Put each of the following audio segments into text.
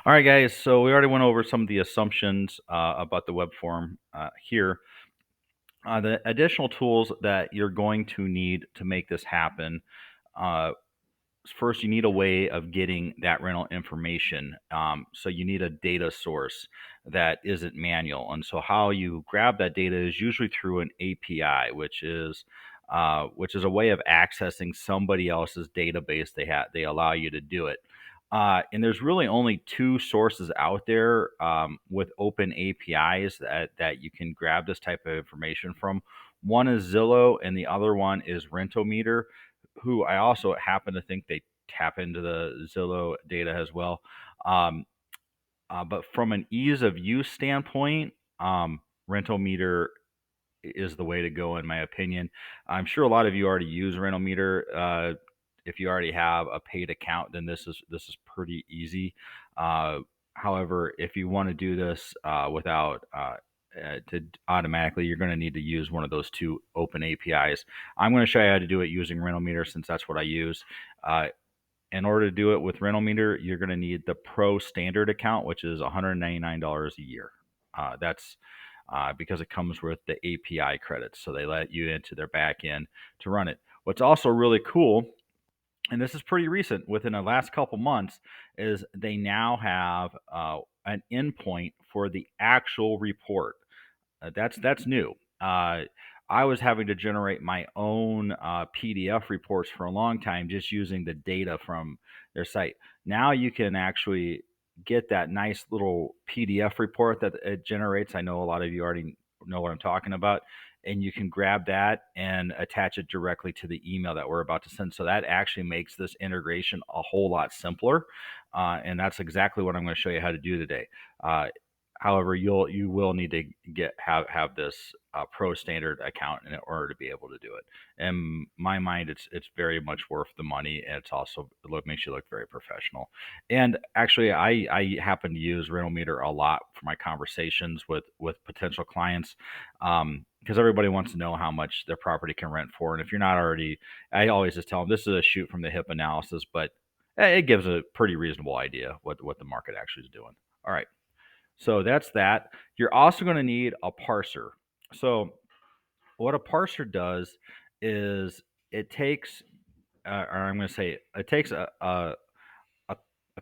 All right, guys. So we already went over some of the assumptions about the web form here. The additional tools that you're going to need to make this happen. Uh, First, you need a way of getting that rental information. So you need a data source that isn't manual. And so how you grab that data is usually through an API, which is a way of accessing somebody else's database. They allow you to do it. And there's really only two sources out there with open APIs that you can grab this type of information from. One is Zillow, and the other one is Rentometer, who I also happen to think they tap into the Zillow data as well. Um, but from an ease of use standpoint, Rental Meter is the way to go, in my opinion. I'm sure a lot of you already use Rental Meter. If you already have a paid account, then this is pretty easy. Uh, However, if you want to do this without to automatically, you're going to need to use one of those two open APIs. I'm going to show you how to do it using Rental Meter since that's what I use. Uh, in order to do it with Rental Meter, you're going to need the Pro Standard account, which is $199 a year. That's because it comes with the API credits. So they let you into their back end to run it. What's also really cool, and this is pretty recent, within the last couple months, is they now have an endpoint for the actual report. That's new. I was having to generate my own PDF reports for a long time just using the data from their site. Now you can actually get that nice little PDF report that it generates. I know a lot of you already know what I'm talking about. And you can grab that and attach it directly to the email that we're about to send. So that actually makes this integration a whole lot simpler. And that's exactly what I'm going to show you how to do today. Uh, However, you will need to have this pro standard account in order to be able to do it. In my mind, it's very much worth the money, and it's also makes you look very professional. And actually, I happen to use Rental Meter a lot for my conversations with potential clients, because everybody wants to know how much their property can rent for. And if you're not already, I always just tell them this is a shoot from the hip analysis, but it gives a pretty reasonable idea what the market actually is doing. All right. So that's that. You're also going to need a parser. So what a parser does is it takes, or I'm going to say, it takes a, a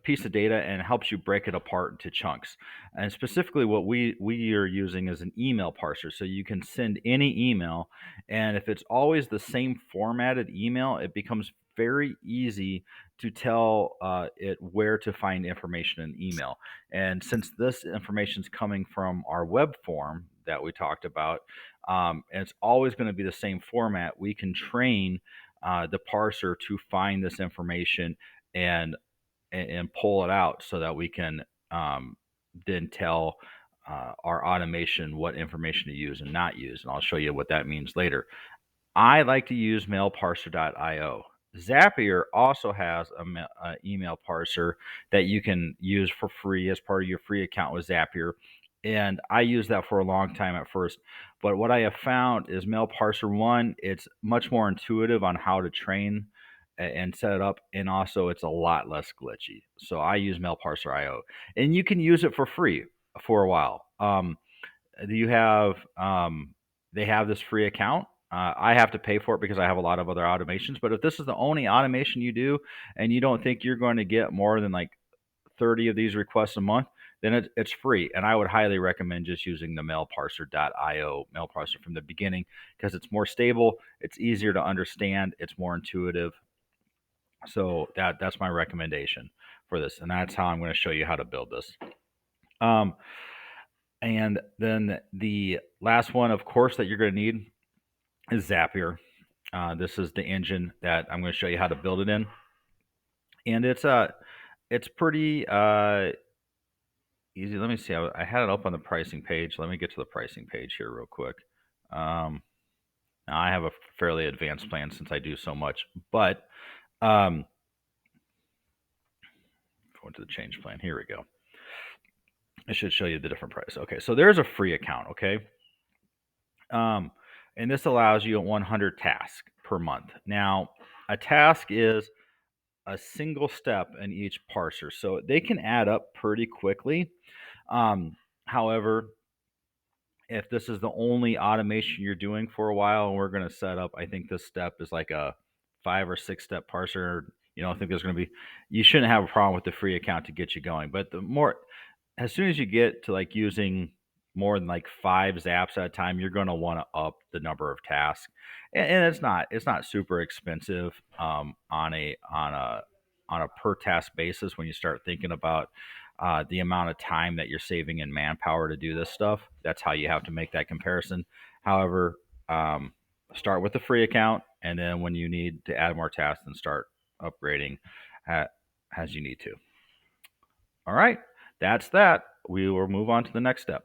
piece of data and helps you break it apart into chunks. And specifically, what we are using is an email parser. So you can send any email, and if it's always the same formatted email, it becomes very easy to tell it where to find information in email. And since this information is coming from our web form that we talked about, and it's always going to be the same format, we can train the parser to find this information and and pull it out so that we can then tell our automation what information to use and not use. And I'll show you what that means later. I like to use mailparser.io. Zapier also has a email parser that you can use for free as part of your free account with Zapier. And I used that for a long time at first. But what I have found is Mail Parser One, it's much more intuitive on how to train and set it up. And also, it's a lot less glitchy. So I use Mail Parser.io. And you can use it for free for a while. You have They have this free account. I have to pay for it because I have a lot of other automations. But if this is the only automation you do and you don't think you're going to get more than like 30 of these requests a month, then it's free. And I would highly recommend just using the mailparser.io mail parser from the beginning because it's more stable, it's easier to understand, it's more intuitive. So that's my recommendation for this. And that's how I'm going to show you how to build this. Um, and then the last one, of course, that you're going to need is Zapier. This is the engine that I'm going to show you how to build it in, and it's pretty easy. Let me see. I had it up on the pricing page. Let me get to the pricing page here real quick. Um, Now I have a fairly advanced plan since I do so much, but um, going to the change plan. Here we go. It should show you the different price. Okay, so there's a free account. Okay, um, and this allows you 100 tasks per month. Now, a task is a single step in each parser. So they can add up pretty quickly. However, if this is the only automation you're doing for a while, and we're going to set up, I think this step is like a 5 or 6 step parser. You don't think there's going to be, you shouldn't have a problem with the free account to get you going. But the more, as soon as you get to like using more than like 5 zaps at a time, you're going to want to up the number of tasks. And it's not super expensive on a per task basis when you start thinking about the amount of time that you're saving in manpower to do this stuff. That's how you have to make that comparison. However, um, start with the free account, and then when you need to add more tasks, then start upgrading at, as you need to. All right, that's that. We will move on to the next step.